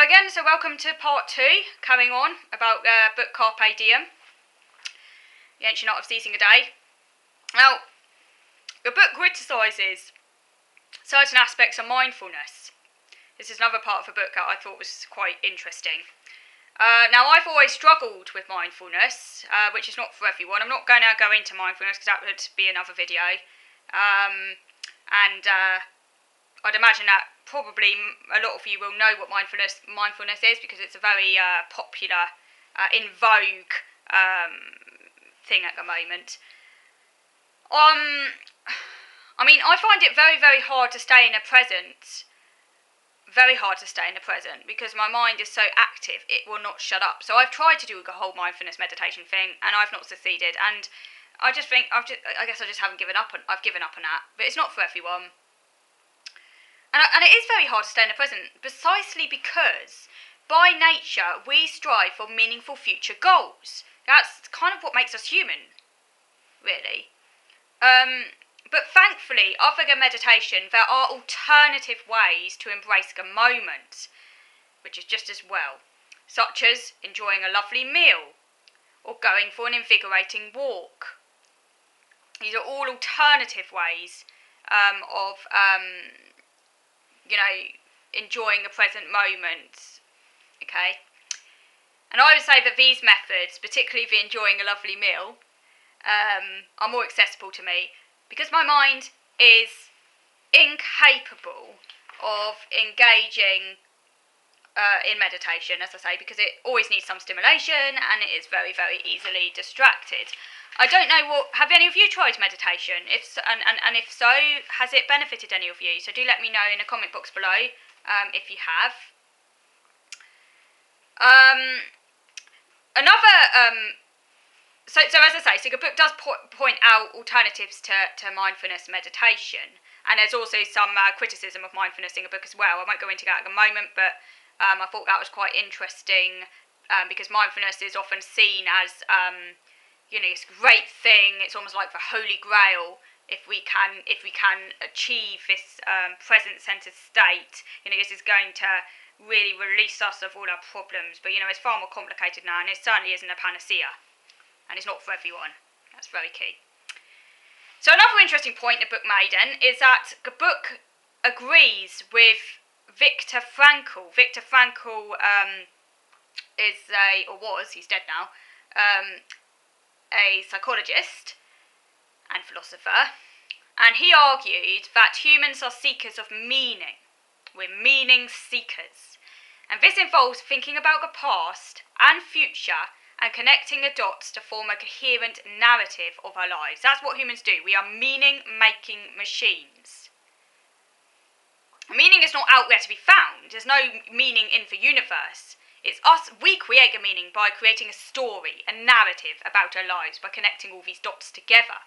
again, welcome to part 2, carrying on about book Carpe Diem, The Ancient Art of Seizing a Day. Now, the book criticises certain aspects of mindfulness. This is another part of the book that I thought was quite interesting. Now, I've always struggled with mindfulness, which is not for everyone. I'm not going to go into mindfulness because that would be another video. I'd imagine that probably a lot of you will know what mindfulness is because it's a very popular, in vogue thing at the moment. I mean, I find it very, very hard to stay in the present. Very hard to stay in the present because my mind is so active, it will not shut up. So I've tried to do the whole mindfulness meditation thing, and I've not succeeded. And I just think I guess I just haven't given up on. I've given up on that, but it's not for everyone. And it is very hard to stay in the present, precisely because, by nature, we strive for meaningful future goals. That's kind of what makes us human, really. But thankfully, other than meditation, there are alternative ways to embrace the moment, which is just as well, such as enjoying a lovely meal, or going for an invigorating walk. These are all alternative ways of enjoying the present moment, okay? And I would say that these methods, particularly the enjoying a lovely meal, are more accessible to me because my mind is incapable of engaging in meditation, as I say, because it always needs some stimulation and it is very, very easily distracted. I don't know have any of you tried meditation? If so, and if so, has it benefited any of you? So do let me know in the comment box below if you have. So as I say, the book does point out alternatives to mindfulness meditation, and there's also some criticism of mindfulness in the book as well. I won't go into that at the moment, but I thought that was quite interesting because mindfulness is often seen as this great thing. It's almost like the holy grail. If we can achieve this present-centered state, this is going to really release us of all our problems. But it's far more complicated now, and it certainly isn't a panacea, and it's not for everyone. That's very key. So another interesting point the book made then is that the book agrees with Viktor Frankl. Viktor Frankl he's dead now, a psychologist and philosopher, and he argued that humans are seekers of meaning. We're meaning seekers, and this involves thinking about the past and future and connecting the dots to form a coherent narrative of our lives. That's what humans do. We are meaning-making machines. Meaning is not out there to be found. There's no meaning in the universe. It's us, we create the meaning by creating a story, a narrative about our lives, by connecting all these dots together.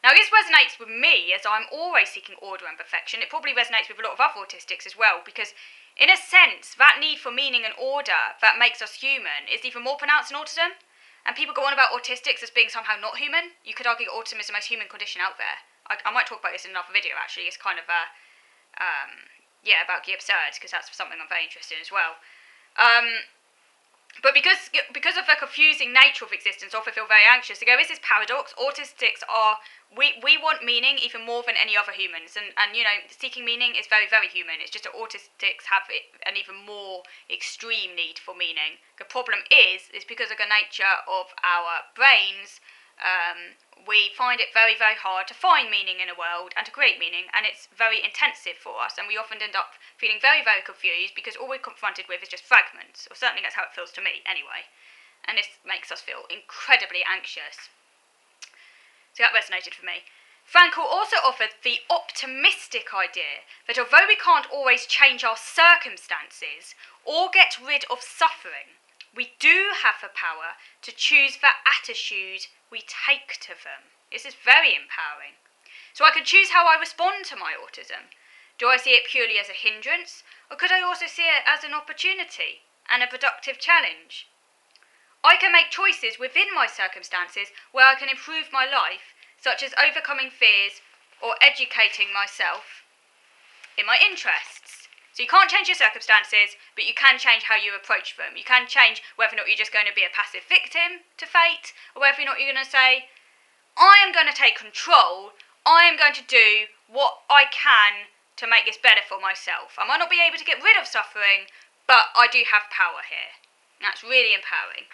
Now, this resonates with me, as I'm always seeking order and perfection. It probably resonates with a lot of other autistics as well, because, in a sense, that need for meaning and order that makes us human is even more pronounced in autism. And people go on about autistics as being somehow not human. You could argue autism is the most human condition out there. I might talk about this in another video, actually. It's kind of, about the absurd, because that's something I'm very interested in as well. But because of the confusing nature of existence, I often feel very anxious. There is this paradox. Autistics we want meaning even more than any other humans, and seeking meaning is very, very human. It's just that autistics have an even more extreme need for meaning. The problem is because of the nature of our brains, we find it very, very hard to find meaning in a world and to create meaning, and it's very intensive for us, and we often end up feeling very, very confused because all we're confronted with is just fragments, or certainly that's how it feels to me anyway, and this makes us feel incredibly anxious. So that resonated for me. Frankl also offered the optimistic idea that although we can't always change our circumstances or get rid of suffering, we do have the power to choose the attitude we take to them. This is very empowering. So I can choose how I respond to my autism. Do I see it purely as a hindrance, or could I also see it as an opportunity and a productive challenge? I can make choices within my circumstances where I can improve my life, such as overcoming fears or educating myself in my interests. So you can't change your circumstances, but you can change how you approach them. You can change whether or not you're just going to be a passive victim to fate, or whether or not you're going to say, I am going to take control, I am going to do what I can to make this better for myself. I might not be able to get rid of suffering, but I do have power here. That's really empowering.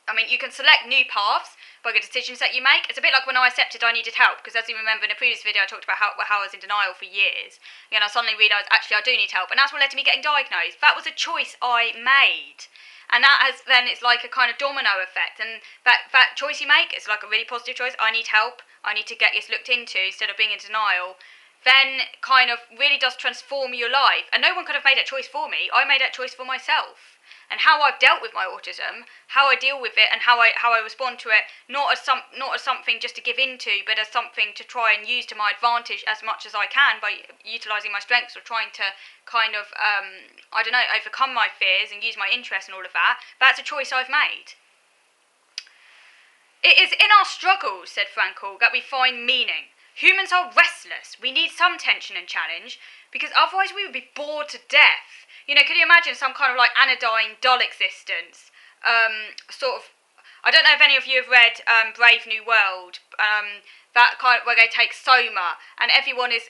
I mean, you can select new paths by the decisions that you make. It's a bit like when I accepted I needed help, because as you remember in a previous video I talked about how I was in denial for years. And I suddenly realised, actually, I do need help. And that's what led to me getting diagnosed. That was a choice I made. And that has, then it's like a kind of domino effect. And that choice you make, it's like a really positive choice. I need help. I need to get this looked into instead of being in denial. Then kind of really does transform your life. And no one could have made that choice for me. I made that choice for myself. And how I've dealt with my autism, how I deal with it, and how I respond to it, not as something just to give into, but as something to try and use to my advantage as much as I can by utilising my strengths or trying to kind of overcome my fears and use my interests and all of that. That's a choice I've made. It is in our struggles, said Frankl, that we find meaning. Humans are restless. We need some tension and challenge, because otherwise we would be bored to death. You know, can you imagine some kind of like anodyne, dull existence? I don't know if any of you have read Brave New World, that kind of, where they take soma and everyone is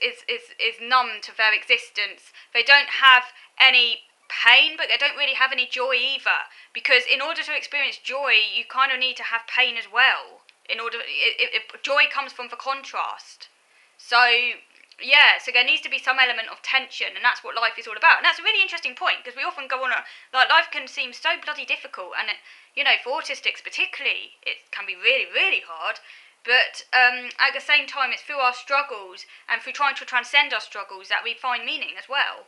numb to their existence. They don't have any pain, but they don't really have any joy either. Because in order to experience joy, you kind of need to have pain as well. Joy comes from the contrast. So yeah, so there needs to be some element of tension, and that's what life is all about. And that's a really interesting point, because we often go on life can seem so bloody difficult, and for autistics particularly, it can be really, really hard. But at the same time, it's through our struggles and through trying to transcend our struggles that we find meaning as well.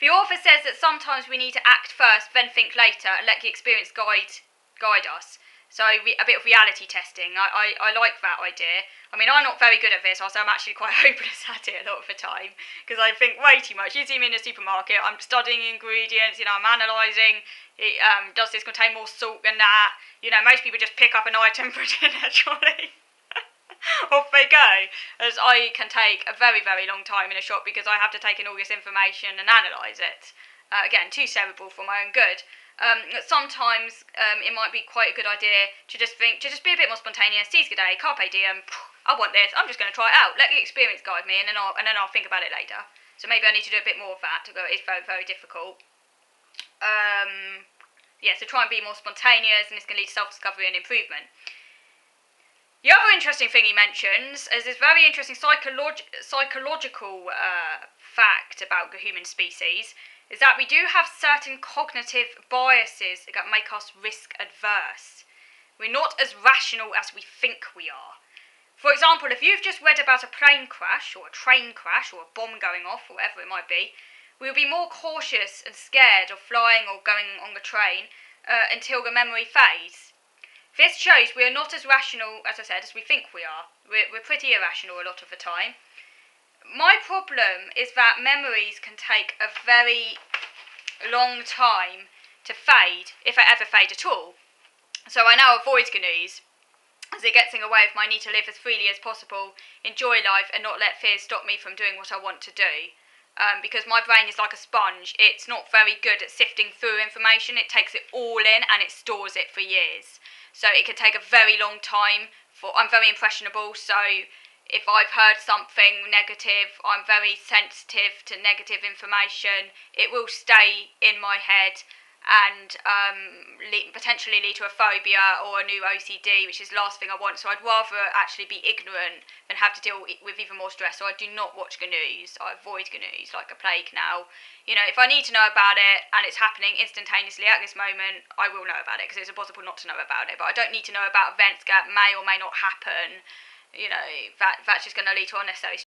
The author says that sometimes we need to act first, then think later, and let the experience guide us. So a bit of reality testing. I like that idea. I mean, I'm not very good at this, so I'm actually quite hopeless at it a lot of the time, because I think way too much. You see me in a supermarket, I'm studying ingredients, I'm analysing, does this contain more salt than that? Most people just pick up an item, put it in their trolley. Off they go, as I can take a very, very long time in a shop because I have to take in all this information and analyse it. Again, too cerebral for my own good. Sometimes it might be quite a good idea to just be a bit more spontaneous, seize the day, carpe diem, I want this, I'm just going to try it out, let the experience guide me, and then I'll think about it later. So maybe I need to do a bit more of that, it's very, very difficult. So try and be more spontaneous, and this can lead to self-discovery and improvement. The other interesting thing he mentions is this very interesting psychological fact about the human species, is that we do have certain cognitive biases that make us risk adverse. We're not as rational as we think we are. For example, if you've just read about a plane crash or a train crash or a bomb going off or whatever it might be, we'll be more cautious and scared of flying or going on the train until the memory fades. This shows we are not as rational, as I said, as we think we are. We're pretty irrational a lot of the time. My problem is that memories can take a very long time to fade, if they ever fade at all. So I now avoid GNUs, as it gets in the way of my need to live as freely as possible, enjoy life, and not let fears stop me from doing what I want to do. Because my brain is like a sponge. It's not very good at sifting through information. It takes it all in and it stores it for years. So it can take a very long time. I'm very impressionable, so if I've heard something negative, I'm very sensitive to negative information. It will stay in my head and potentially lead to a phobia or a new OCD, which is the last thing I want. So I'd rather actually be ignorant than have to deal with even more stress. So I do not watch GNUs. I avoid GNUs like a plague now. If I need to know about it and it's happening instantaneously at this moment, I will know about it, because it's impossible not to know about it. But I don't need to know about events that may or may not happen. That's just going to lead to unnecessary